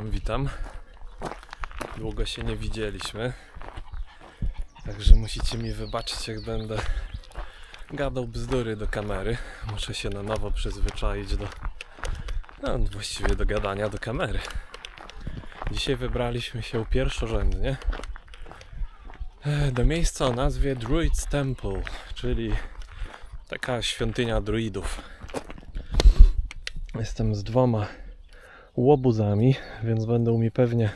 Witam. Długo się nie widzieliśmy, także musicie mi wybaczyć, jak będę gadał bzdury do kamery. Muszę się na nowo przyzwyczaić właściwie do gadania do kamery. Dzisiaj wybraliśmy się pierwszorzędnie do miejsca o nazwie Druid's Temple, czyli taka świątynia druidów. Jestem z 2 łobuzami, więc będą mi pewnie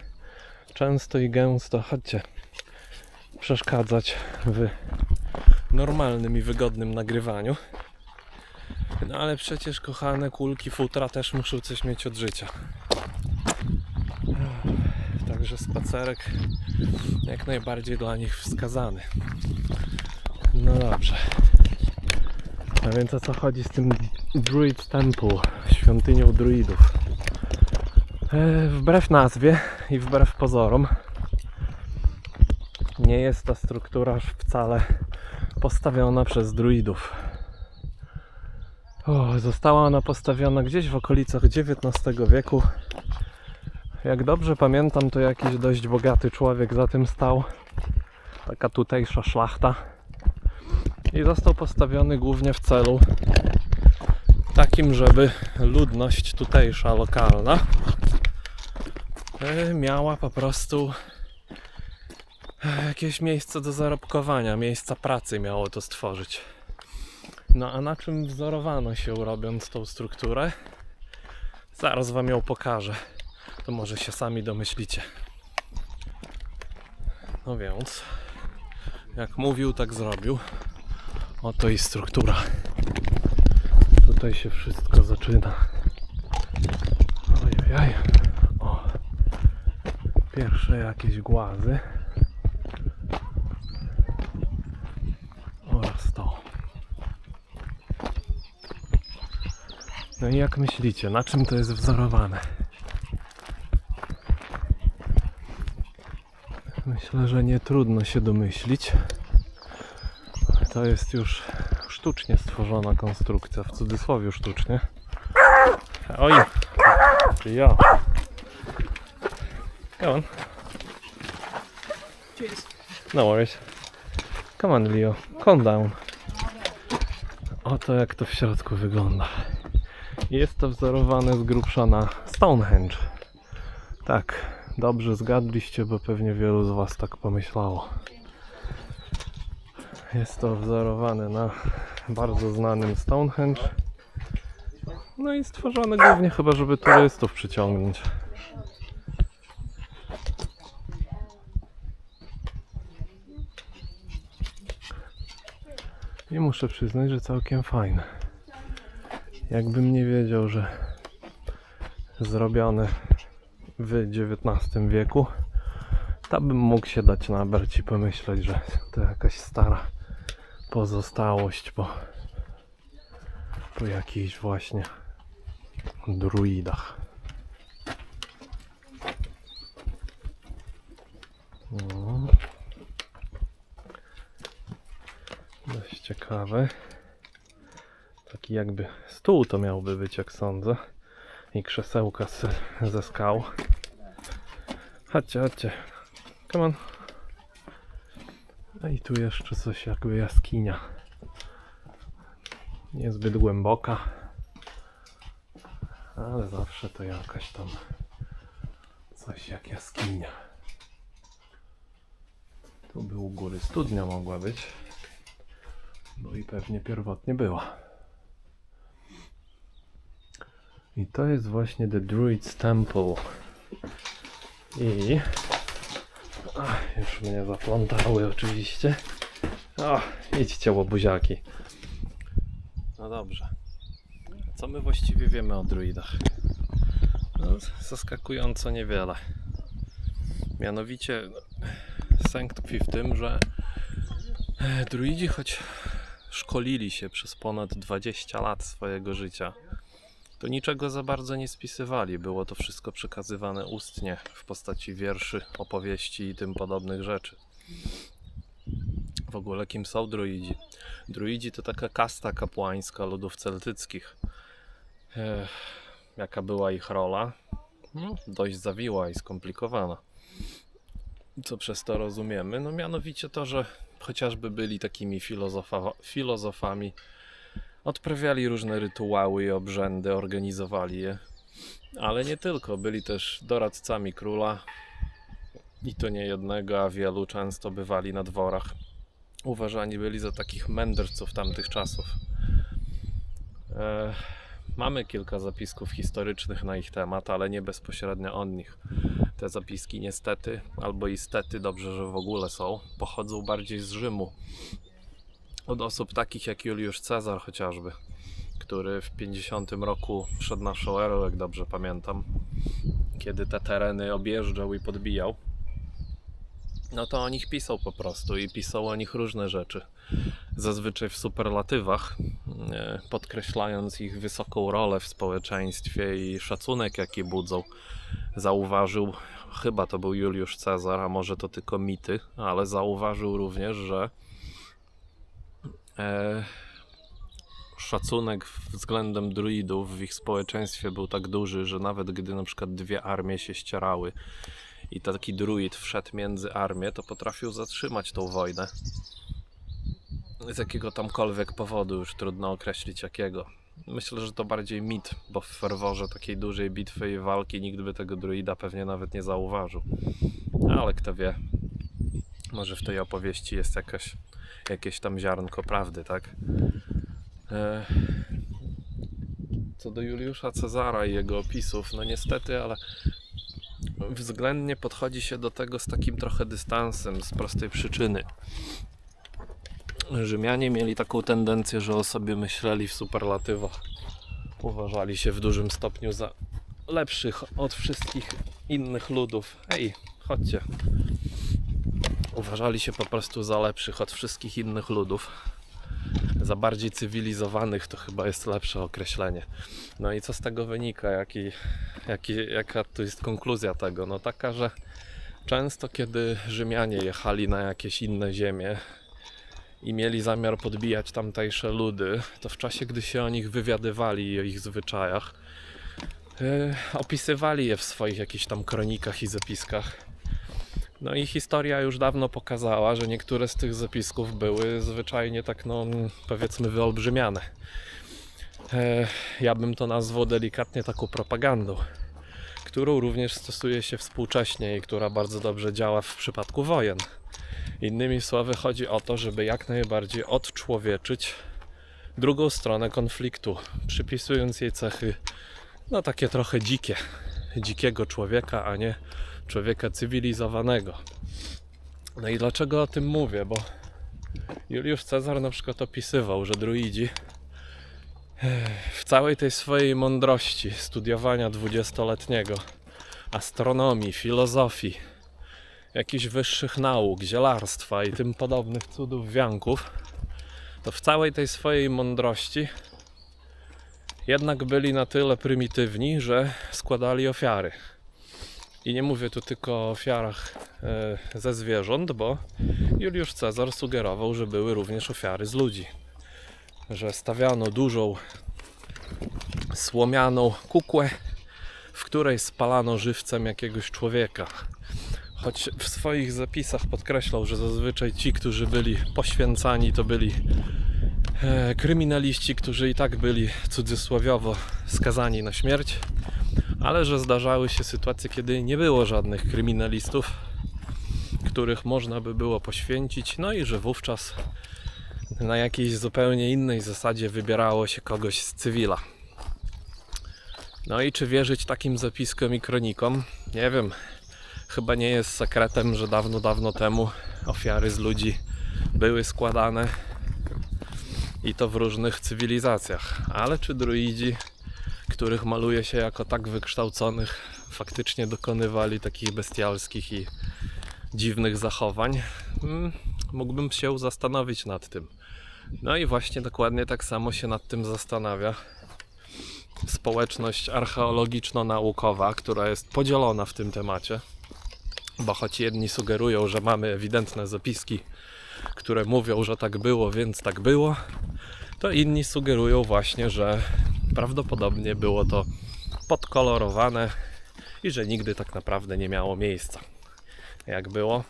często i gęsto, przeszkadzać w normalnym i wygodnym nagrywaniu. No ale przecież, kochane kulki futra też muszą coś mieć od życia. Także spacerek jak najbardziej dla nich wskazany. No dobrze. A więc o co chodzi z tym Druid's Temple, świątynią druidów? Wbrew nazwie i wbrew pozorom nie jest ta struktura wcale postawiona przez druidów. Została ona postawiona gdzieś w okolicach XIX wieku. Jak dobrze pamiętam, to jakiś dość bogaty człowiek za tym stał. Taka tutejsza szlachta. I został postawiony głównie w celu takim, żeby ludność tutejsza, lokalna miała po prostu jakieś miejsce do zarobkowania, miejsca pracy miało to stworzyć. No a na czym wzorowano się, robiąc tą strukturę? Zaraz wam ją pokażę. To może się sami domyślicie. No więc, jak mówił, tak zrobił. Oto i struktura. Tutaj się wszystko zaczyna. Ojej. O. Pierwsze jakieś głazy. Oraz to. No i jak myślicie, na czym to jest wzorowane? Myślę, że nie trudno się domyślić. To jest już sztucznie stworzona konstrukcja, w cudzysłowie sztucznie. Oj! Ja. Come on. No worries. Come on, Leo. Calm down. Oto jak to w środku wygląda. Jest to wzorowane z grubsza na Stonehenge. Tak, dobrze zgadliście, bo pewnie wielu z was tak pomyślało. Jest to wzorowane na bardzo znanym Stonehenge. No i stworzone głównie chyba, żeby turystów przyciągnąć. I muszę przyznać, że całkiem fajne. Jakbym nie wiedział, że zrobione w XIX wieku, to bym mógł się dać nabrać i pomyśleć, że to jakaś stara pozostałość po jakichś właśnie druidach. No. Dość ciekawe. Taki jakby stół to miałby być, jak sądzę. I krzesełka ze skał. Chodźcie. Come on. No i tu jeszcze coś jakby jaskinia. Niezbyt głęboka. Ale zawsze to jakaś tam coś jak jaskinia. Tu by u góry studnia mogła być. Bo i pewnie pierwotnie była. I to jest właśnie The Druid's Temple. I już mnie zaplątały oczywiście. Idźcie, łobuziaki. No dobrze. Co my właściwie wiemy o druidach? No, zaskakująco niewiele. Mianowicie sęk tkwi w tym, że druidzi, choć szkolili się przez ponad 20 lat swojego życia, to niczego za bardzo nie spisywali. Było to wszystko przekazywane ustnie w postaci wierszy, opowieści i tym podobnych rzeczy. W ogóle kim są druidzi? Druidzi to taka kasta kapłańska ludów celtyckich. Jaka była ich rola? dość zawiła i skomplikowana. Co przez to rozumiemy? No mianowicie to, że chociażby byli takimi filozofami, odprawiali różne rytuały i obrzędy, organizowali je, ale nie tylko, byli też doradcami króla i to nie jednego, a wielu często bywali na dworach. Uważani byli za takich mędrców tamtych czasów. Mamy kilka zapisków historycznych na ich temat, ale nie bezpośrednio od nich. Te zapiski niestety, albo istety, dobrze, że w ogóle są, pochodzą bardziej z Rzymu. Od osób takich jak Juliusz Cezar chociażby, który w 50 roku przed naszą erą, jak dobrze pamiętam, kiedy te tereny objeżdżał i podbijał, no to o nich pisał po prostu i pisał o nich różne rzeczy. Zazwyczaj w superlatywach, podkreślając ich wysoką rolę w społeczeństwie i szacunek, jaki budzą. Zauważył, chyba to był Juliusz Cezar, a może to tylko mity, ale zauważył również, że szacunek względem druidów w ich społeczeństwie był tak duży, że nawet gdy na przykład dwie armie się ścierały i taki druid wszedł między armię, to potrafił zatrzymać tą wojnę. Z jakiego tamkolwiek powodu, już trudno określić jakiego. Myślę, że to bardziej mit, bo w ferworze takiej dużej bitwy i walki nikt by tego druida pewnie nawet nie zauważył. Ale kto wie, może w tej opowieści jest jakieś tam ziarnko prawdy, tak? Co do Juliusza Cezara i jego opisów, no niestety, ale względnie podchodzi się do tego z takim trochę dystansem, z prostej przyczyny. Rzymianie mieli taką tendencję, że o sobie myśleli w superlatywach. Uważali się w dużym stopniu za lepszych od wszystkich innych ludów. Hej, chodźcie. Uważali się po prostu za lepszych od wszystkich innych ludów. Za bardziej cywilizowanych, to chyba jest lepsze określenie. No i co z tego wynika? Jaka to jest konkluzja tego? No taka, że często kiedy Rzymianie jechali na jakieś inne ziemie i mieli zamiar podbijać tamtejsze ludy, to w czasie, gdy się o nich wywiadywali i o ich zwyczajach, opisywali je w swoich jakichś tam kronikach i zapiskach. No i historia już dawno pokazała, że niektóre z tych zapisków były zwyczajnie tak, no powiedzmy, wyolbrzymiane. Ja bym to nazwał delikatnie taką propagandą, którą również stosuje się współcześnie i która bardzo dobrze działa w przypadku wojen. Innymi słowy, chodzi o to, żeby jak najbardziej odczłowieczyć drugą stronę konfliktu, przypisując jej cechy, no takie trochę dzikiego człowieka, a nie człowieka cywilizowanego. No i dlaczego o tym mówię? Bo Juliusz Cezar na przykład opisywał, że druidzi w całej tej swojej mądrości studiowania 20-letniego, astronomii, filozofii, jakichś wyższych nauk, zielarstwa i tym podobnych cudów wianków, to w całej tej swojej mądrości jednak byli na tyle prymitywni, że składali ofiary. I nie mówię tu tylko o ofiarach ze zwierząt, bo Juliusz Cezar sugerował, że były również ofiary z ludzi. Że stawiano dużą słomianą kukłę, w której spalano żywcem jakiegoś człowieka. Choć w swoich zapisach podkreślał, że zazwyczaj ci, którzy byli poświęcani, to byli kryminaliści, którzy i tak byli cudzysłowiowo skazani na śmierć, ale że zdarzały się sytuacje, kiedy nie było żadnych kryminalistów, których można by było poświęcić, no i że wówczas na jakiejś zupełnie innej zasadzie wybierało się kogoś z cywila. No i czy wierzyć takim zapiskom i kronikom? Nie wiem. Chyba nie jest sekretem, że dawno, dawno temu ofiary z ludzi były składane i to w różnych cywilizacjach. Ale czy druidzi, których maluje się jako tak wykształconych, faktycznie dokonywali takich bestialskich i dziwnych zachowań? Mógłbym się zastanowić nad tym. No i właśnie dokładnie tak samo się nad tym zastanawia społeczność archeologiczno-naukowa, która jest podzielona w tym temacie. Bo choć jedni sugerują, że mamy ewidentne zapiski, które mówią, że tak było, więc tak było, to inni sugerują właśnie, że prawdopodobnie było to podkolorowane i że nigdy tak naprawdę nie miało miejsca. Jak było,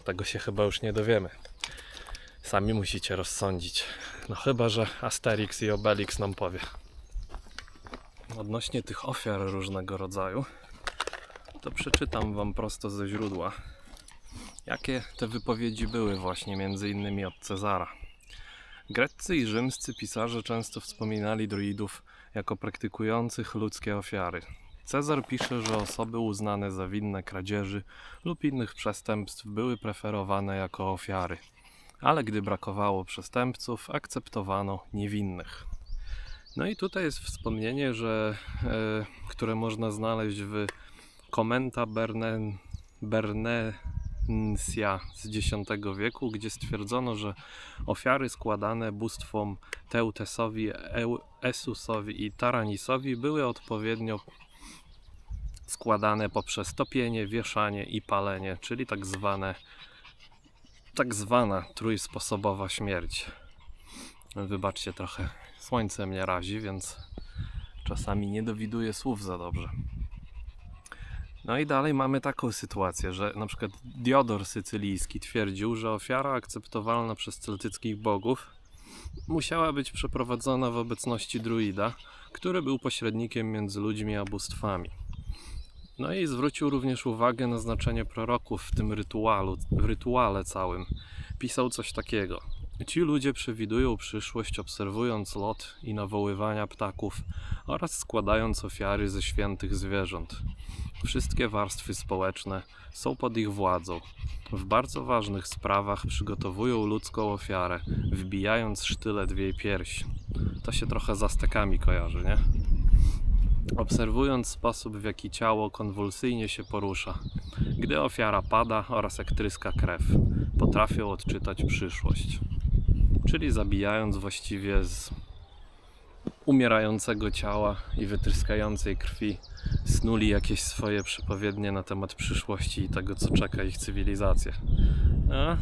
tego się chyba już nie dowiemy. Sami musicie rozsądzić. No chyba że Asterix i Obelix nam powie. Odnośnie tych ofiar różnego rodzaju, to przeczytam wam prosto ze źródła, jakie te wypowiedzi były właśnie między innymi od Cezara. Greccy i rzymscy pisarze często wspominali druidów jako praktykujących ludzkie ofiary. Cezar pisze, że osoby uznane za winne kradzieży lub innych przestępstw były preferowane jako ofiary, ale gdy brakowało przestępców, akceptowano niewinnych. No i tutaj jest wspomnienie, które można znaleźć w Commenta Bernencia z X wieku, gdzie stwierdzono, że ofiary składane bóstwom Teutesowi, Esusowi i Taranisowi były odpowiednio składane poprzez topienie, wieszanie i palenie, czyli tak zwana trójsposobowa śmierć. Wybaczcie, trochę słońce mnie razi, więc czasami nie dowiduję słów za dobrze. No i dalej mamy taką sytuację, że na przykład Diodor Sycylijski twierdził, że ofiara akceptowalna przez celtyckich bogów musiała być przeprowadzona w obecności druida, który był pośrednikiem między ludźmi a bóstwami. No i zwrócił również uwagę na znaczenie proroków w tym rytuale całym. Pisał coś takiego. Ci ludzie przewidują przyszłość, obserwując lot i nawoływania ptaków oraz składając ofiary ze świętych zwierząt. Wszystkie warstwy społeczne są pod ich władzą. W bardzo ważnych sprawach przygotowują ludzką ofiarę, wbijając sztylet w jej pierś. To się trochę z Aztekami kojarzy, nie? Obserwując sposób, w jaki ciało konwulsyjnie się porusza. Gdy ofiara pada oraz jak tryska krew, potrafią odczytać przyszłość. Czyli zabijając właściwie z umierającego ciała i wytryskającej krwi, snuli jakieś swoje przepowiednie na temat przyszłości i tego, co czeka ich cywilizację.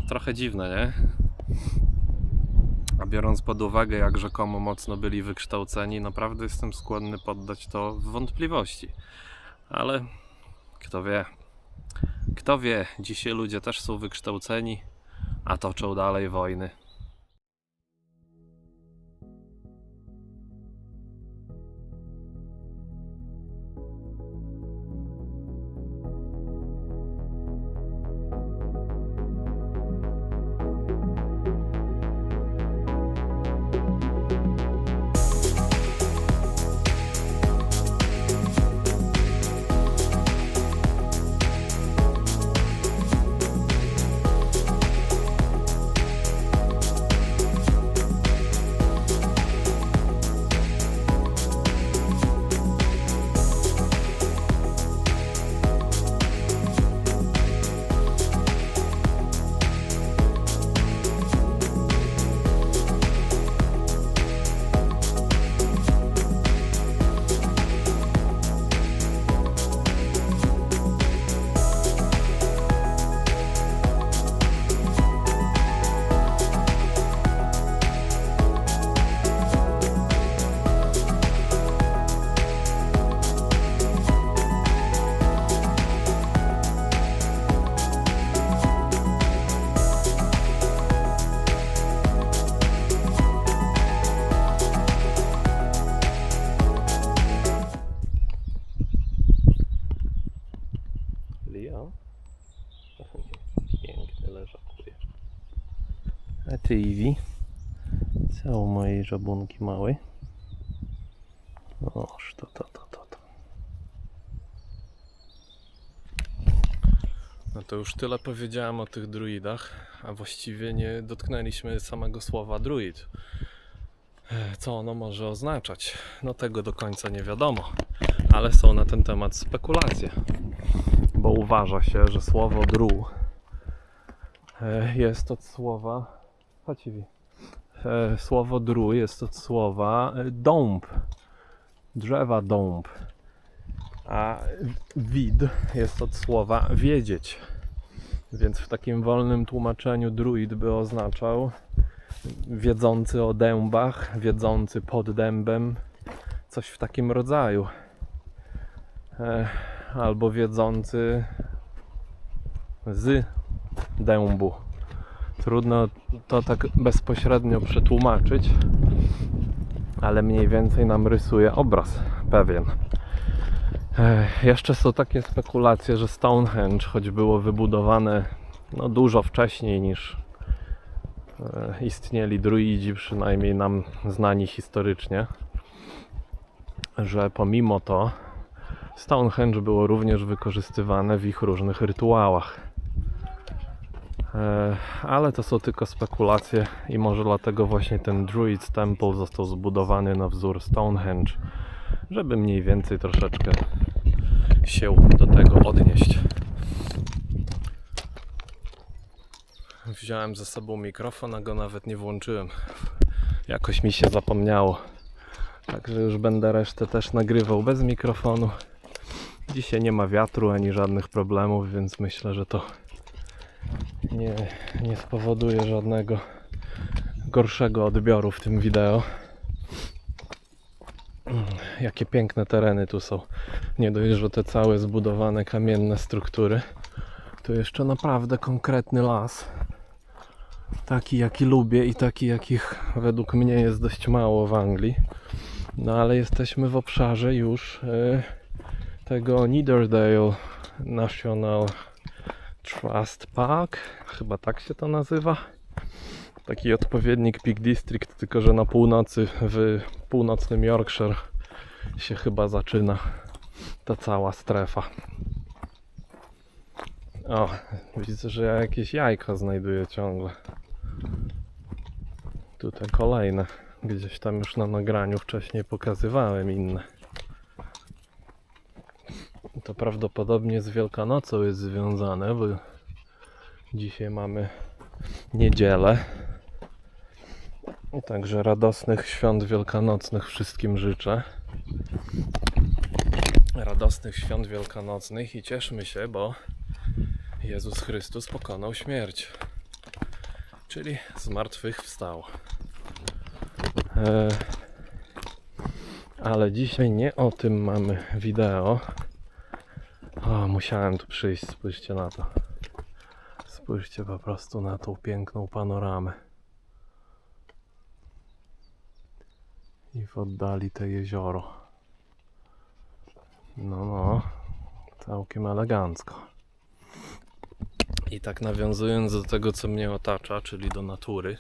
Trochę dziwne, nie? A biorąc pod uwagę, jak rzekomo mocno byli wykształceni, naprawdę jestem skłonny poddać to w wątpliwości. Ale kto wie? Kto wie, dzisiaj ludzie też są wykształceni, a toczą dalej wojny. Piękny leżakuje. A ty, Iwi? Co u mojej żabunki małej? Oż to. No to już tyle powiedziałem o tych druidach, a właściwie nie dotknęliśmy samego słowa druid. Co ono może oznaczać? No tego do końca nie wiadomo, ale są na ten temat spekulacje. Bo uważa się, że słowo dru jest od słowa... Słowo dru jest od słowa dąb, drzewa dąb, a wid jest od słowa wiedzieć. Więc w takim wolnym tłumaczeniu druid by oznaczał wiedzący o dębach, wiedzący pod dębem, coś w takim rodzaju. albo wiedzący z dębu. Trudno to tak bezpośrednio przetłumaczyć, ale mniej więcej nam rysuje obraz pewien. Jeszcze są takie spekulacje, że Stonehenge, choć było wybudowane dużo wcześniej niż istnieli druidzi, przynajmniej nam znani historycznie, że pomimo to Stonehenge było również wykorzystywane w ich różnych rytuałach. Ale to są tylko spekulacje i może dlatego właśnie ten Druid's Temple został zbudowany na wzór Stonehenge, żeby mniej więcej troszeczkę się do tego odnieść. Wziąłem ze sobą mikrofon, a go nawet nie włączyłem. Jakoś mi się zapomniało. Także już będę resztę też nagrywał bez mikrofonu. Dzisiaj nie ma wiatru ani żadnych problemów, więc myślę, że to nie spowoduje żadnego gorszego odbioru w tym wideo. Jakie piękne tereny tu są. Nie dość, że te całe zbudowane kamienne struktury. Tu jeszcze naprawdę konkretny las. Taki jaki lubię i taki jakich według mnie jest dość mało w Anglii. No ale jesteśmy w obszarze już tego Nidderdale National Trust Park. Chyba tak się to nazywa. Taki odpowiednik Peak District, tylko że na północy, w północnym Yorkshire się chyba zaczyna ta cała strefa. O, widzę, że ja jakieś jajko znajduję ciągle. Tutaj kolejne. Gdzieś tam już na nagraniu wcześniej pokazywałem inne. To prawdopodobnie z Wielkanocą jest związane, bo dzisiaj mamy niedzielę. Także radosnych świąt wielkanocnych wszystkim życzę. Radosnych świąt wielkanocnych i cieszmy się, bo Jezus Chrystus pokonał śmierć. Czyli zmartwychwstał. Ale dzisiaj nie o tym mamy wideo. O, musiałem tu przyjść, spójrzcie na to. Spójrzcie po prostu na tą piękną panoramę. I w oddali te jezioro. No, całkiem elegancko. I tak nawiązując do tego, co mnie otacza, czyli do natury,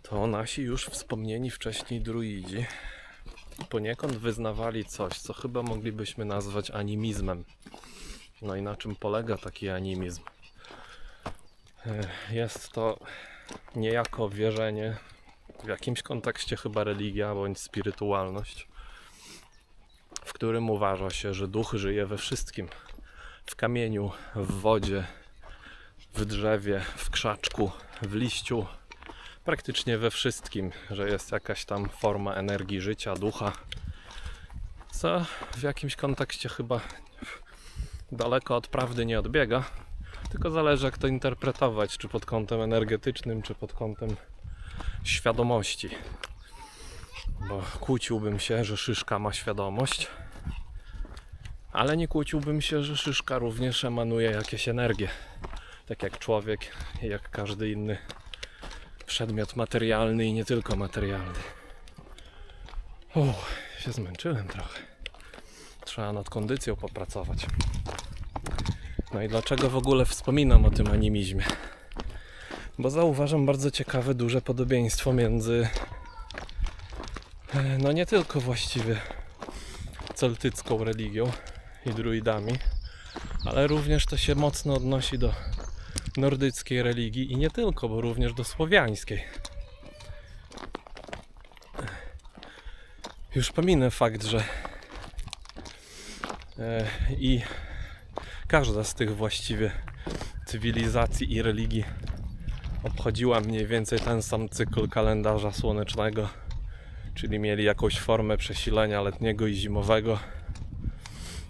to nasi już wspomnieni wcześniej druidzi poniekąd wyznawali coś, co chyba moglibyśmy nazwać animizmem. No i na czym polega taki animizm? Jest to niejako wierzenie, w jakimś kontekście chyba religia bądź spirytualność, w którym uważa się, że duch żyje we wszystkim. W kamieniu, w wodzie, w drzewie, w krzaczku, w liściu, praktycznie we wszystkim, że jest jakaś tam forma energii życia, ducha, co w jakimś kontekście chyba daleko od prawdy nie odbiega, tylko zależy jak to interpretować, czy pod kątem energetycznym, czy pod kątem świadomości. Bo kłóciłbym się, że szyszka ma świadomość, ale nie kłóciłbym się, że szyszka również emanuje jakieś energie. Tak jak człowiek i jak każdy inny przedmiot materialny i nie tylko materialny. Się zmęczyłem trochę. Trzeba nad kondycją popracować. No i dlaczego w ogóle wspominam o tym animizmie? Bo zauważam bardzo ciekawe, duże podobieństwo między no nie tylko właściwie celtycką religią i druidami, ale również to się mocno odnosi do nordyckiej religii i nie tylko, bo również do słowiańskiej. Już pominę fakt, że i każda z tych właściwie cywilizacji i religii obchodziła mniej więcej ten sam cykl kalendarza słonecznego, czyli mieli jakąś formę przesilenia letniego i zimowego,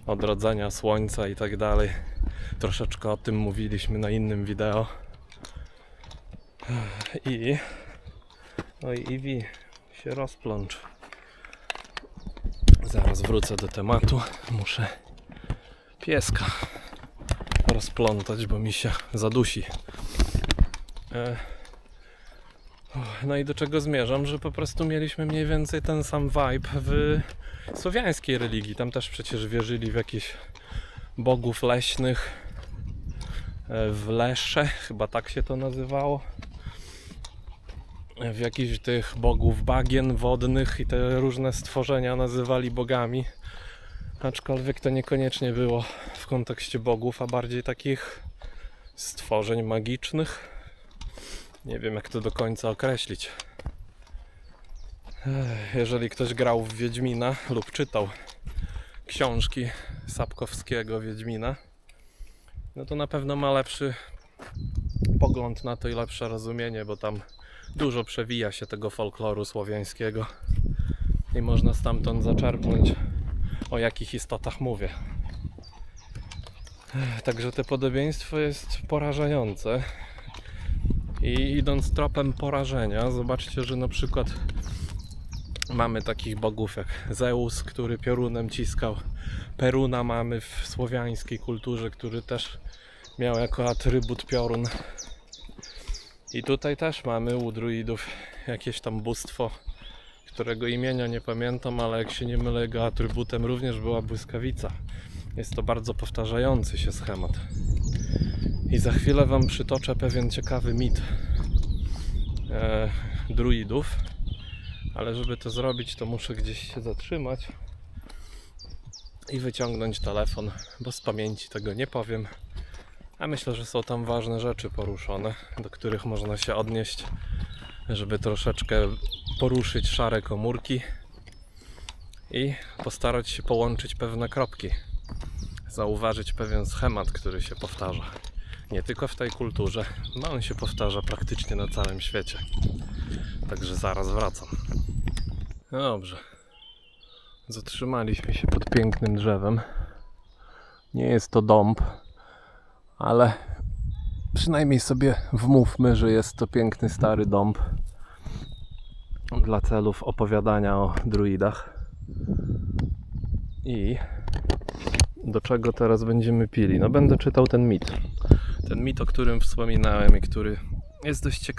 odrodzenia słońca i tak dalej. Troszeczkę o tym mówiliśmy na innym wideo. I Iwi się rozplącz. Zaraz wrócę do tematu. Muszę pieska rozplątać, bo mi się zadusi. No i do czego zmierzam, że po prostu mieliśmy mniej więcej ten sam vibe w słowiańskiej religii. Tam też przecież wierzyli w jakichś bogów leśnych, w lesze, chyba tak się to nazywało, w jakichś tych bogów bagien wodnych i te różne stworzenia nazywali bogami, aczkolwiek to niekoniecznie było w kontekście bogów, a bardziej takich stworzeń magicznych. Nie wiem, jak to do końca określić. Jeżeli ktoś grał w Wiedźmina lub czytał książki Sapkowskiego Wiedźmina, no to na pewno ma lepszy pogląd na to i lepsze rozumienie, bo tam dużo przewija się tego folkloru słowiańskiego i można stamtąd zaczerpnąć, o jakich istotach mówię. Także to podobieństwo jest porażające. I idąc tropem porażenia, zobaczcie, że na przykład mamy takich bogów jak Zeus, który piorunem ciskał. Peruna mamy w słowiańskiej kulturze, który też miał jako atrybut piorun. I tutaj też mamy u druidów jakieś tam bóstwo, którego imienia nie pamiętam, ale jak się nie mylę, jego atrybutem również była błyskawica. Jest to bardzo powtarzający się schemat. I za chwilę Wam przytoczę pewien ciekawy mit druidów, ale żeby to zrobić, to muszę gdzieś się zatrzymać i wyciągnąć telefon, bo z pamięci tego nie powiem, a myślę, że są tam ważne rzeczy poruszone, do których można się odnieść, żeby troszeczkę poruszyć szare komórki i postarać się połączyć pewne kropki, zauważyć pewien schemat, który się powtarza. Nie tylko w tej kulturze, no on się powtarza praktycznie na całym świecie. Także zaraz wracam. No dobrze. Zatrzymaliśmy się pod pięknym drzewem. Nie jest to dąb, ale przynajmniej sobie wmówmy, że jest to piękny stary dąb dla celów opowiadania o druidach. I do czego teraz będziemy pili? No będę czytał ten mit. Ten mit, o którym wspominałem i który jest dość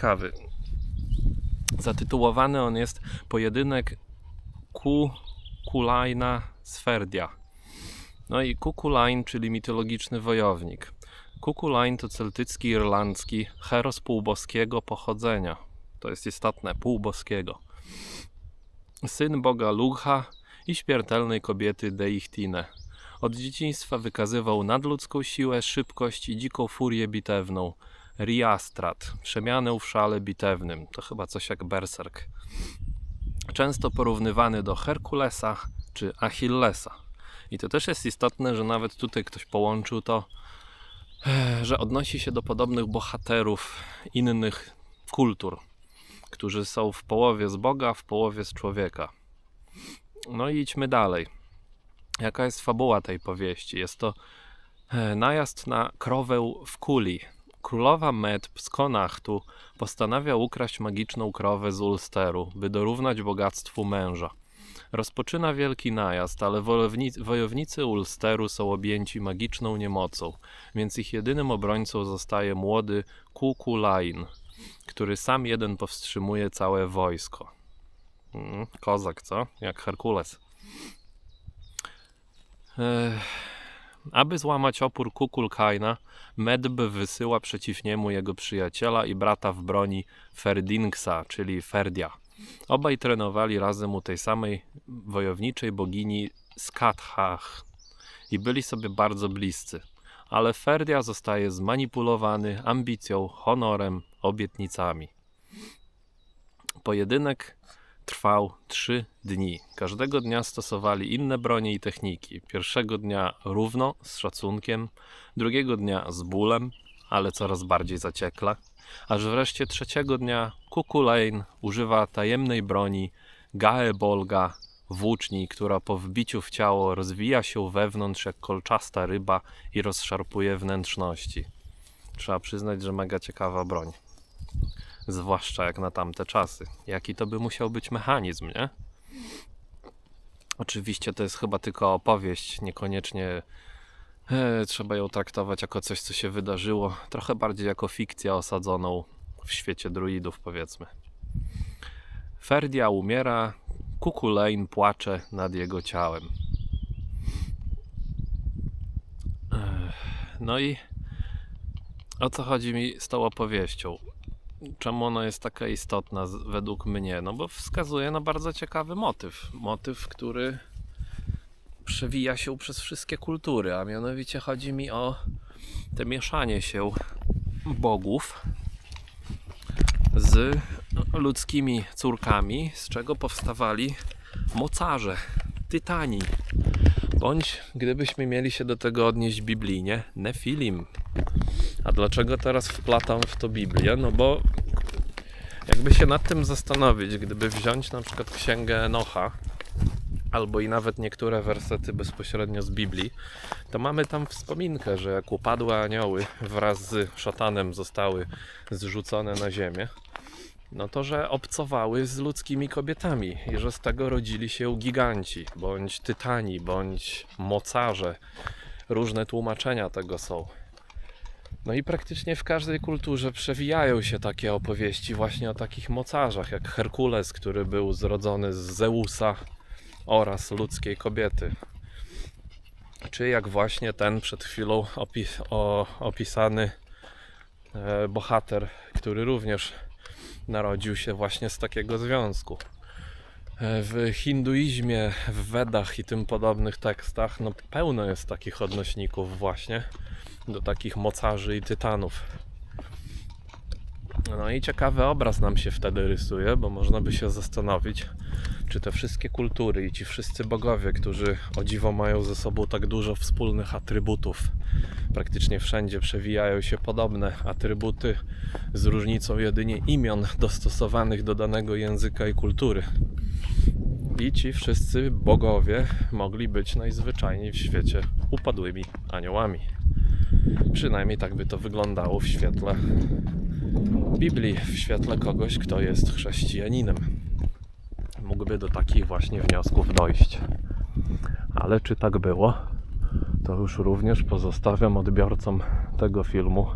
zatytułowany on jest Pojedynek Cuchulaina z Ferdia. No i Cuchulain, czyli mitologiczny wojownik. Cuchulain to celtycki, irlandzki heros półboskiego pochodzenia. To jest istotne, półboskiego. Syn boga Lugha i śmiertelnej kobiety Deichtine. Od dzieciństwa wykazywał nadludzką siłę, szybkość i dziką furię bitewną. Riastrat, przemianę w szale bitewnym. To chyba coś jak berserk. Często porównywany do Herkulesa czy Achillesa. I to też jest istotne, że nawet tutaj ktoś połączył to, że odnosi się do podobnych bohaterów innych kultur, którzy są w połowie z Boga, w połowie z człowieka. No i idźmy dalej. Jaka jest fabuła tej powieści? Jest to najazd na krowę w Kuli. Królowa Medb z Connachtu postanawia ukraść magiczną krowę z Ulsteru, by dorównać bogactwu męża. Rozpoczyna wielki najazd, ale wojownicy Ulsteru są objęci magiczną niemocą, więc ich jedynym obrońcą zostaje młody Cuchulain, który sam jeden powstrzymuje całe wojsko. Kozak, co? Jak Herkules. Aby złamać opór Cuchulaina, Medb wysyła przeciw niemu jego przyjaciela i brata w broni Ferdingsa, czyli Ferdia. Obaj trenowali razem u tej samej wojowniczej bogini Skathach i byli sobie bardzo bliscy. Ale Ferdia zostaje zmanipulowany ambicją, honorem, obietnicami. Pojedynek trwał 3 dni. Każdego dnia stosowali inne bronie i techniki. Pierwszego dnia równo, z szacunkiem, drugiego dnia z bólem, ale coraz bardziej zaciekle, aż wreszcie trzeciego dnia Cuchulain używa tajemnej broni Gaebolga, włóczni, która po wbiciu w ciało rozwija się wewnątrz jak kolczasta ryba i rozszarpuje wnętrzności. Trzeba przyznać, że mega ciekawa broń. Zwłaszcza jak na tamte czasy. Jaki to by musiał być mechanizm, nie? Oczywiście to jest chyba tylko opowieść, niekoniecznie Trzeba ją traktować jako coś, co się wydarzyło, trochę bardziej jako fikcję osadzoną w świecie druidów, powiedzmy. Ferdia umiera, Cucu Lane płacze nad jego ciałem. No i o co chodzi mi z tą opowieścią? Czemu ona jest taka istotna według mnie? No bo wskazuje na bardzo ciekawy motyw. Motyw, który przewija się przez wszystkie kultury, a mianowicie chodzi mi o te mieszanie się bogów z ludzkimi córkami, z czego powstawali mocarze, tytani. Bądź, gdybyśmy mieli się do tego odnieść biblijnie, Nefilim. A dlaczego teraz wplatam w to Biblię? No bo jakby się nad tym zastanowić, gdyby wziąć na przykład księgę Enocha, albo i nawet niektóre wersety bezpośrednio z Biblii, to mamy tam wspominkę, że jak upadłe anioły wraz z szatanem zostały zrzucone na ziemię, no to, że obcowały z ludzkimi kobietami i że z tego rodzili się giganci, bądź tytani, bądź mocarze. Różne tłumaczenia tego są. No i praktycznie w każdej kulturze przewijają się takie opowieści właśnie o takich mocarzach, jak Herkules, który był zrodzony z Zeusa oraz ludzkiej kobiety. Czy jak właśnie ten przed chwilą opisany bohater, który również narodził się właśnie z takiego związku. W hinduizmie, w Wedach i tym podobnych tekstach no pełno jest takich odnośników właśnie do takich mocarzy i tytanów. No i ciekawy obraz nam się wtedy rysuje, bo można by się zastanowić, czy te wszystkie kultury i ci wszyscy bogowie, którzy o dziwo mają ze sobą tak dużo wspólnych atrybutów, praktycznie wszędzie przewijają się podobne atrybuty z różnicą jedynie imion dostosowanych do danego języka i kultury. I ci wszyscy bogowie mogli być najzwyczajniej w świecie upadłymi aniołami. Przynajmniej tak by to wyglądało w świetle Biblii, w świetle kogoś, kto jest chrześcijaninem. Mógłby do takich właśnie wniosków dojść. Ale czy tak było? To już również pozostawiam odbiorcom tego filmu.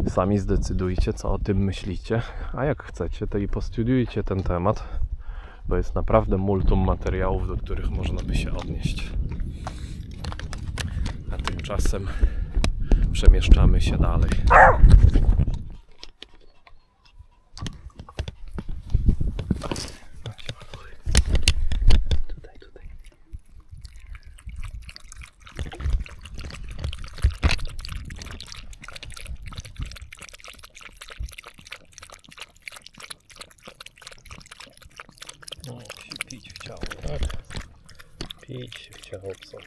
Sami zdecydujcie, co o tym myślicie. A jak chcecie, to i postudiujcie ten temat, bo jest naprawdę multum materiałów, do których można by się odnieść. A tymczasem przemieszczamy się dalej. No, się pić chciało, tak? Pić się chciało sobie.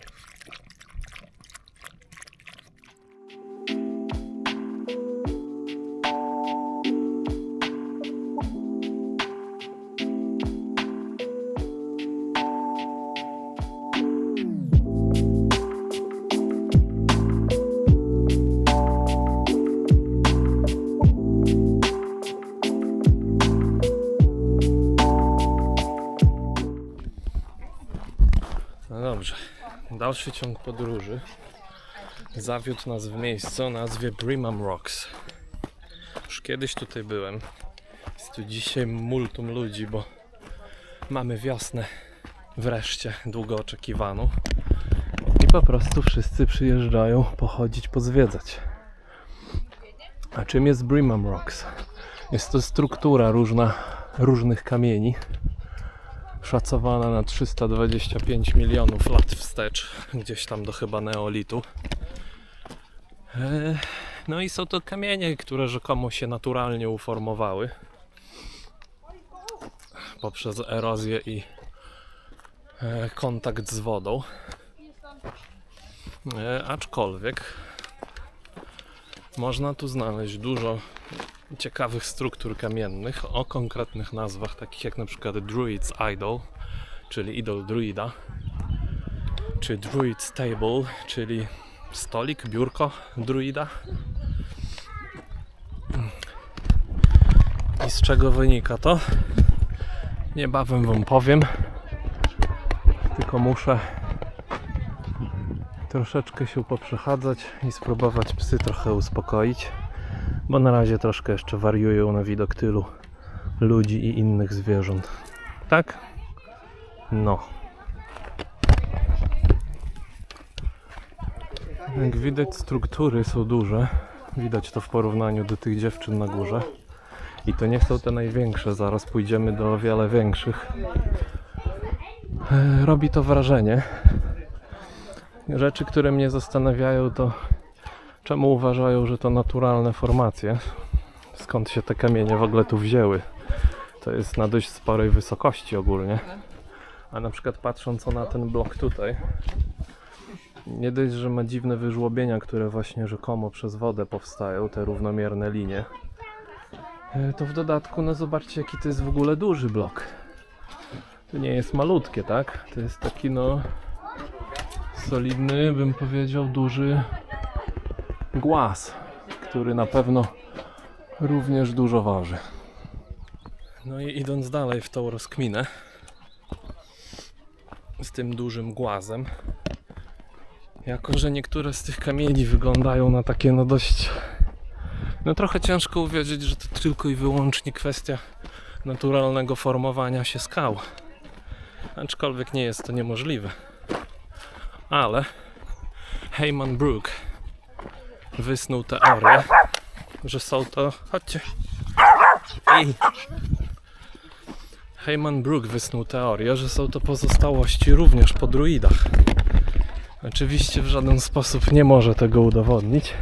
No dobrze, dalszy ciąg podróży zawiódł nas w miejscu o nazwie Brimham Rocks. Już kiedyś tutaj byłem. Jest tu dzisiaj multum ludzi, bo mamy wiosnę wreszcie długo oczekiwaną i po prostu wszyscy przyjeżdżają pochodzić, pozwiedzać. A czym jest Brimham Rocks? Jest to struktura różnych kamieni, szacowana na 325 milionów lat wstecz, gdzieś tam do chyba neolitu. No i są to kamienie, które rzekomo się naturalnie uformowały poprzez erozję i kontakt z wodą. Aczkolwiek można tu znaleźć dużo ciekawych struktur kamiennych o konkretnych nazwach, takich jak na przykład Druid's Idol, czyli idol druida, czy Druid's Table, czyli stolik, biurko druida. I z czego wynika to? Niebawem wam powiem, tylko muszę troszeczkę się poprzechadzać i spróbować psy trochę uspokoić, bo na razie troszkę jeszcze wariują na widok tylu ludzi i innych zwierząt. Tak? No. Jak widać, struktury są duże. Widać to w porównaniu do tych dziewczyn na górze. I to nie są te największe, zaraz pójdziemy do o wiele większych. Robi to wrażenie. Rzeczy, które mnie zastanawiają, to czemu uważają, że to naturalne formacje. Skąd się te kamienie w ogóle tu wzięły. To jest na dość sporej wysokości ogólnie. A na przykład patrząc na ten blok tutaj, nie dość, że ma dziwne wyżłobienia, które właśnie rzekomo przez wodę powstają, te równomierne linie, to w dodatku, no zobaczcie, jaki to jest w ogóle duży blok. To nie jest malutkie, tak? To jest taki, no, solidny, bym powiedział, duży głaz, który na pewno również dużo waży. No i idąc dalej w tą rozkminę z tym dużym głazem, jako że niektóre z tych kamieni wyglądają na takie, no dość, no trochę ciężko uwierzyć, że to tylko i wyłącznie kwestia naturalnego formowania się skał. Aczkolwiek nie jest to niemożliwe. Ale Hyman Brook wysnuł teorię, że są to... Chodźcie! Ej. Hyman Brook wysnuł teorię, że są to pozostałości również po druidach. Oczywiście w żaden sposób nie może tego udowodnić,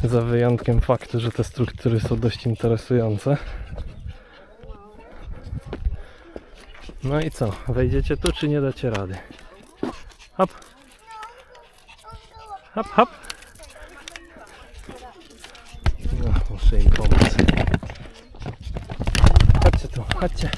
za wyjątkiem faktu, że te struktury są dość interesujące. No i co? Wejdziecie tu, czy nie dacie rady? Hop! Hop, hop! No, muszę im pomóc. Chodźcie tu, chodźcie!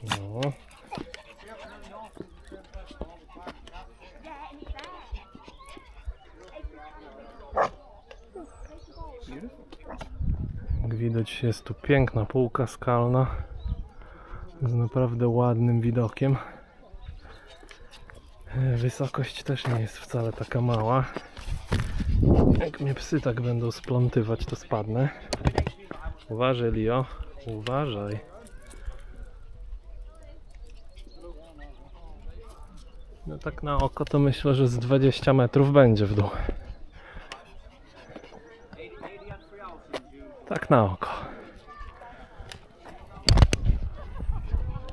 No. Jak widać, jest tu piękna półka skalna z naprawdę ładnym widokiem. Wysokość też nie jest wcale taka mała. Jak mnie psy tak będą splątywać, to spadnę. Uważaj, Leo, uważaj. No tak na oko to myślę, że z 20 metrów będzie w dół. Tak na oko.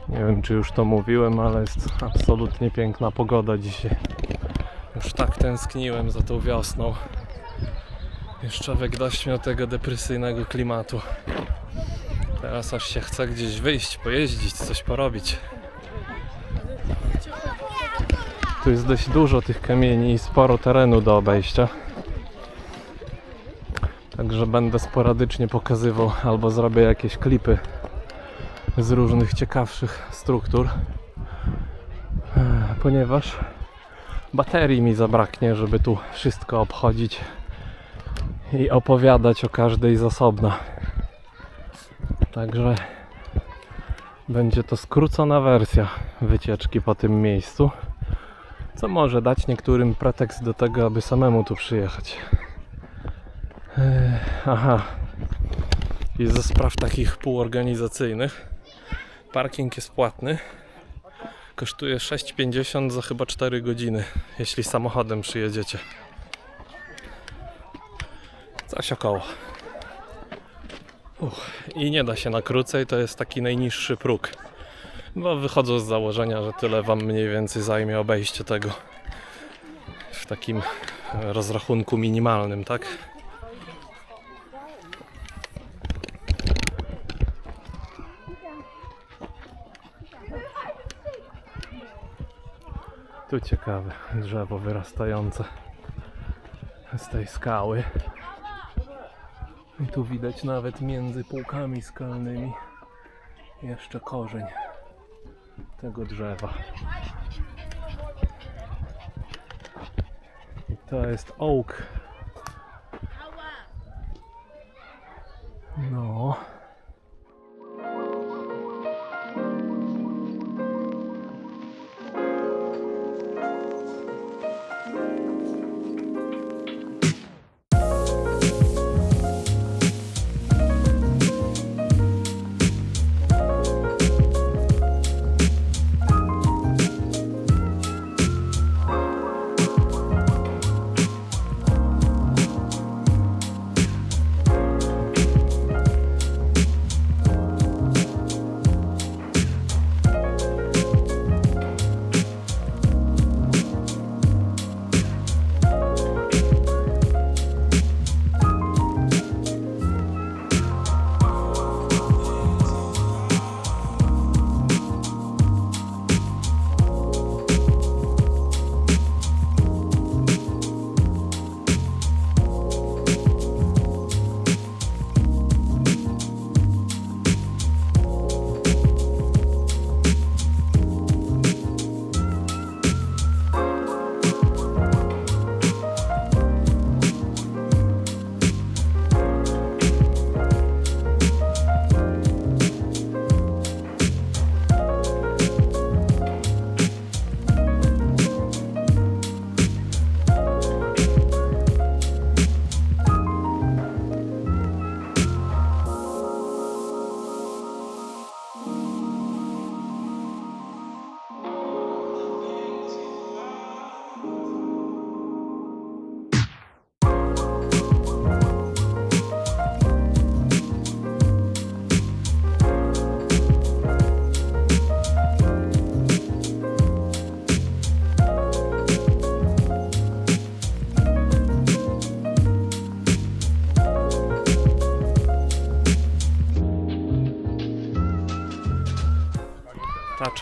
Nie wiem, czy już to mówiłem, ale jest absolutnie piękna pogoda dzisiaj. Już tak tęskniłem za tą wiosną. Już człowiek dość miał tego depresyjnego klimatu. Teraz aż się chce gdzieś wyjść, pojeździć, coś porobić. Tu jest dość dużo tych kamieni i sporo terenu do obejścia. Także będę sporadycznie pokazywał albo zrobię jakieś klipy z różnych ciekawszych struktur. Ponieważ baterii mi zabraknie, żeby tu wszystko obchodzić i opowiadać o każdej z osobna. Także będzie to skrócona wersja wycieczki po tym miejscu, co może dać niektórym pretekst do tego, aby samemu tu przyjechać. Aha. I ze spraw takich półorganizacyjnych parking jest płatny. Kosztuje 6,50 za chyba 4 godziny, jeśli samochodem przyjedziecie. Coś około. I nie da się na krócej, to jest taki najniższy próg. Bo wychodzą z założenia, że tyle wam mniej więcej zajmie obejście tego w takim rozrachunku minimalnym, tak? Tu ciekawe drzewo wyrastające z tej skały. I tu widać nawet między półkami skalnymi jeszcze korzeń tego drzewa. I to jest oak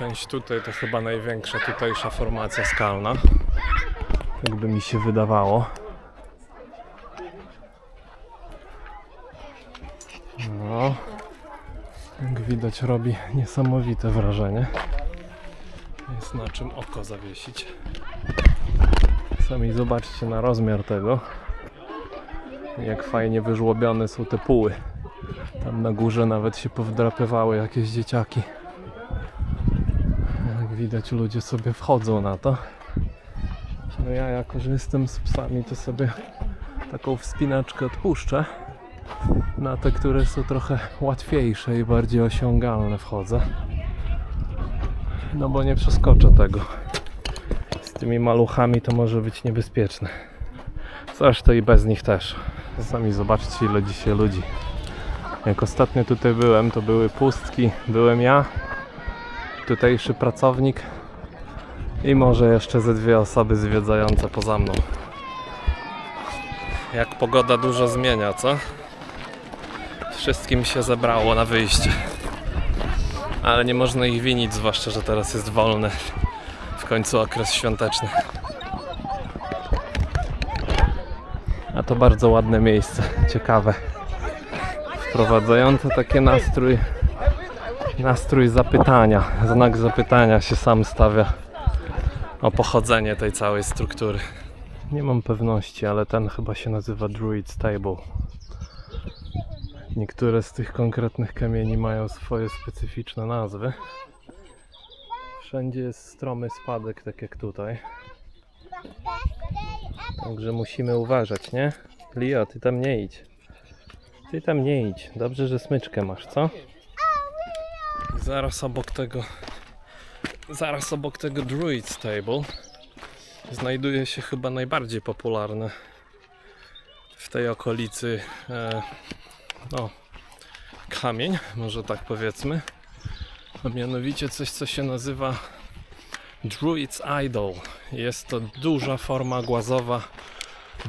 część tutaj to chyba największa tutejsza formacja skalna. Jakby mi się wydawało. No, jak widać robi niesamowite wrażenie. Jest na czym oko zawiesić. Sami zobaczcie na rozmiar tego. Jak fajnie wyżłobione są te puły. Tam na górze nawet się powdrapywały jakieś dzieciaki. Jak widać ludzie sobie wchodzą na to. No ja jako, że jestem z psami, to sobie taką wspinaczkę odpuszczę. Na te, które są trochę łatwiejsze i bardziej osiągalne wchodzę. No bo nie przeskoczę tego. Z tymi maluchami to może być niebezpieczne. Zresztą i bez nich też. Sami zobaczcie, ile dzisiaj ludzi. Jak ostatnio tutaj byłem, to były pustki. Byłem ja, tutejszy pracownik i może jeszcze ze 2 osoby zwiedzające poza mną. Jak pogoda dużo zmienia, co? Wszystkim się zebrało na wyjście. Ale nie można ich winić, zwłaszcza, że teraz jest wolny. W końcu okres świąteczny. A to bardzo ładne miejsce, ciekawe. Wprowadzające taki nastrój zapytania. Znak zapytania się sam stawia o pochodzenie tej całej struktury. Nie mam pewności, ale ten chyba się nazywa Druid's Table. Niektóre z tych konkretnych kamieni mają swoje specyficzne nazwy. Wszędzie jest stromy spadek, tak jak tutaj. Także musimy uważać, nie? Leo, ty tam nie idź. Ty tam nie idź. Dobrze, że smyczkę masz, co? Zaraz obok tego Druid's Table znajduje się chyba najbardziej popularny w tej okolicy kamień, może tak powiedzmy. A mianowicie coś, co się nazywa Druid's Idol. Jest to duża forma głazowa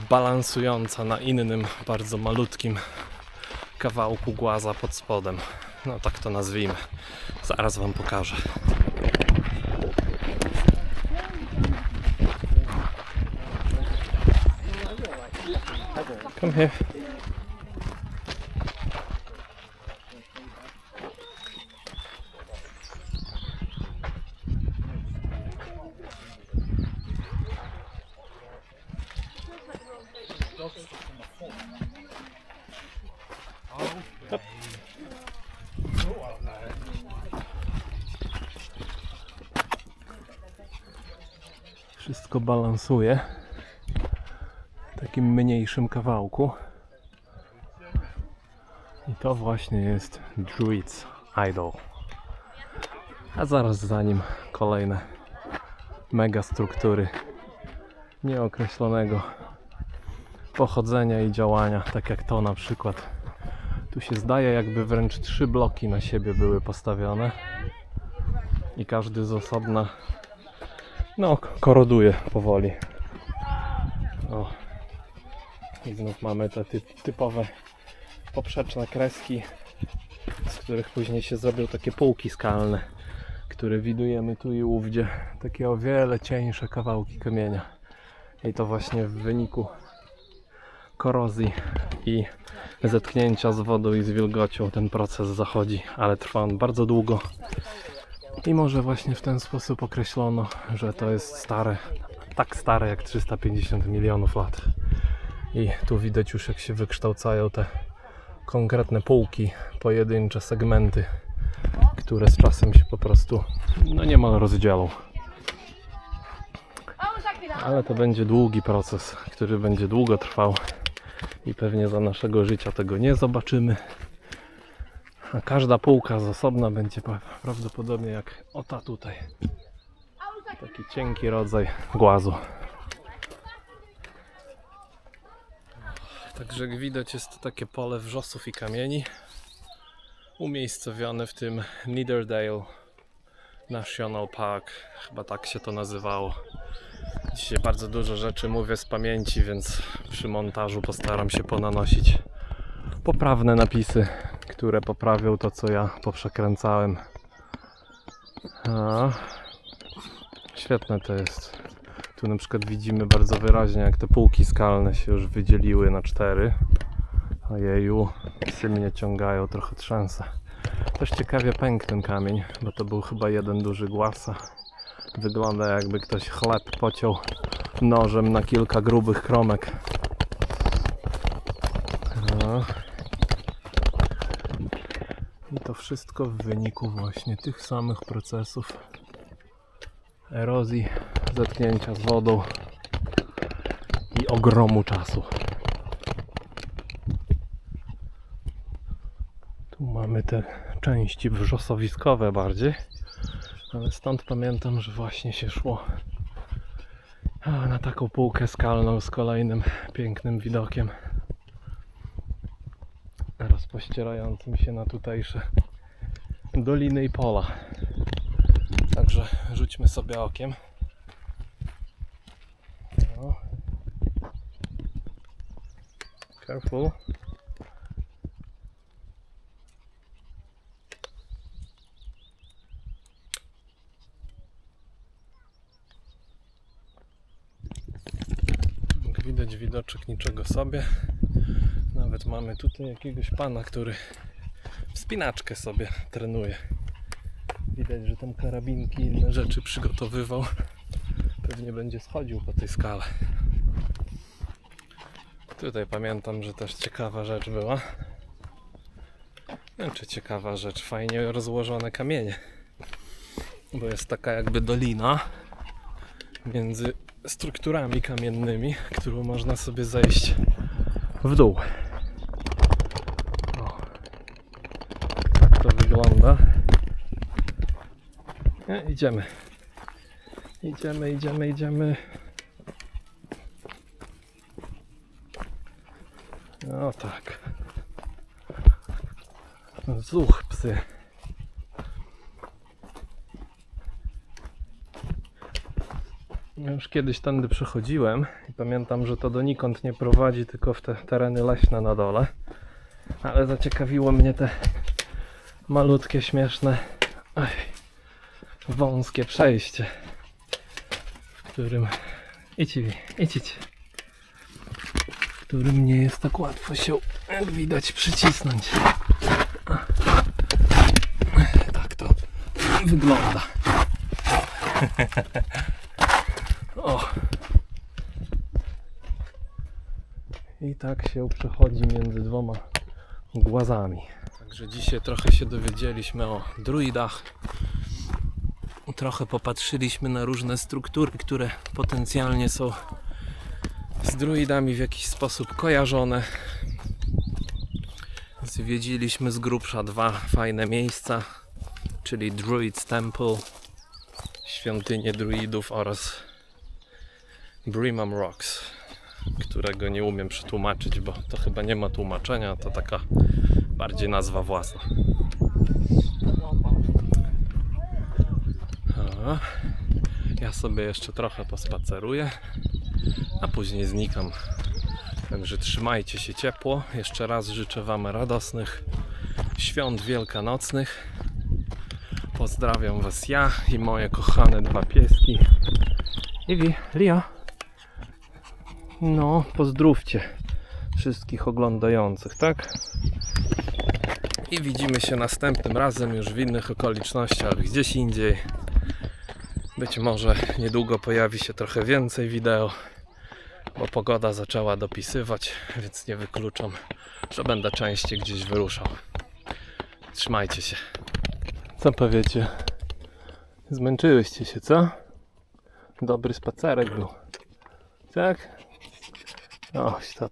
balansująca na innym, bardzo malutkim kawałku głaza pod spodem. No tak to nazwijmy. Zaraz wam pokażę. Come here. Wszystko balansuje w takim mniejszym kawałku i to właśnie jest Druid's Idol. A zaraz za nim kolejne mega struktury nieokreślonego pochodzenia i działania, tak jak to na przykład. Tu się zdaje, jakby wręcz 3 bloki na siebie były postawione i każdy z osobna koroduje powoli. O. I znów mamy te typowe poprzeczne kreski, z których później się zrobią takie półki skalne, które widujemy tu i ówdzie. Takie o wiele cieńsze kawałki kamienia. I to właśnie w wyniku korozji i zetknięcia z wodą i z wilgocią ten proces zachodzi, ale trwa on bardzo długo. I może właśnie w ten sposób określono, że to jest stare, tak stare jak 350 milionów lat. I tu widać już, jak się wykształcają te konkretne półki, pojedyncze segmenty, które z czasem się po prostu niemal rozdzielą. Ale to będzie długi proces, który będzie długo trwał i pewnie za naszego życia tego nie zobaczymy. A każda półka z osobna będzie prawdopodobnie jak ta tutaj. Taki cienki rodzaj głazu. Także jak widać, jest to takie pole wrzosów i kamieni umiejscowione w tym Nidderdale National Park. Chyba tak się to nazywało. Dzisiaj bardzo dużo rzeczy mówię z pamięci, więc przy montażu postaram się ponanosić poprawne napisy, które poprawią to, co ja poprzekręcałem. A, świetne to jest. Tu na przykład widzimy bardzo wyraźnie, jak te półki skalne się już wydzieliły na 4. Ojeju, psy mnie ciągają, trochę trzęsę. Też ciekawie pękł ten kamień, bo to był chyba jeden duży głaz. Wygląda, jakby ktoś chleb pociął nożem na kilka grubych kromek. No. I to wszystko w wyniku właśnie tych samych procesów erozji, zetknięcia z wodą i ogromu czasu. Tu mamy te części wrzosowiskowe bardziej, ale stąd pamiętam, że właśnie się szło na taką półkę skalną z kolejnym pięknym widokiem rozpościerającym się na tutejsze doliny i pola. Także rzućmy sobie okiem. No. Careful. Jak widać, widoczek niczego sobie. Nawet mamy tutaj jakiegoś pana, który wspinaczkę sobie trenuje. Widać, że tam karabinki i inne rzeczy przygotowywał. Pewnie będzie schodził po tej skale. Tutaj pamiętam, że też ciekawa rzecz była. Nie wiem, czy ciekawa rzecz, fajnie rozłożone kamienie. Bo jest taka jakby dolina między strukturami kamiennymi, którą można sobie zejść w dół. O. Tak to wygląda. Idziemy. Idziemy. No tak. Zuch, psy. Już kiedyś tędy przechodziłem i pamiętam, że to donikąd nie prowadzi, tylko w te tereny leśne na dole. Ale zaciekawiło mnie te malutkie, śmieszne, wąskie przejście, w którym idź, w którym nie jest tak łatwo się, jak widać, przycisnąć. Tak to wygląda. O. I tak się przechodzi między dwoma głazami. Także dzisiaj trochę się dowiedzieliśmy o druidach. Trochę popatrzyliśmy na różne struktury, które potencjalnie są z druidami w jakiś sposób kojarzone. Zwiedziliśmy z grubsza 2 fajne miejsca, czyli Druid's Temple, świątynię druidów, oraz Brimham Rocks, którego nie umiem przetłumaczyć, bo to chyba nie ma tłumaczenia, to taka bardziej nazwa własna. Ja sobie jeszcze trochę pospaceruję, a później znikam. Także trzymajcie się ciepło. Jeszcze raz życzę Wam radosnych świąt wielkanocnych. Pozdrawiam Was ja i moje kochane 2 pieski. Iwi, Lia. No, pozdrówcie wszystkich oglądających, tak? I widzimy się następnym razem już w innych okolicznościach, gdzieś indziej. Być może niedługo pojawi się trochę więcej wideo, bo pogoda zaczęła dopisywać, więc nie wykluczam, że będę częściej gdzieś wyruszał. Trzymajcie się. Co powiecie? Zmęczyłyście się, co? Dobry spacerek był. Tak? Oś, to.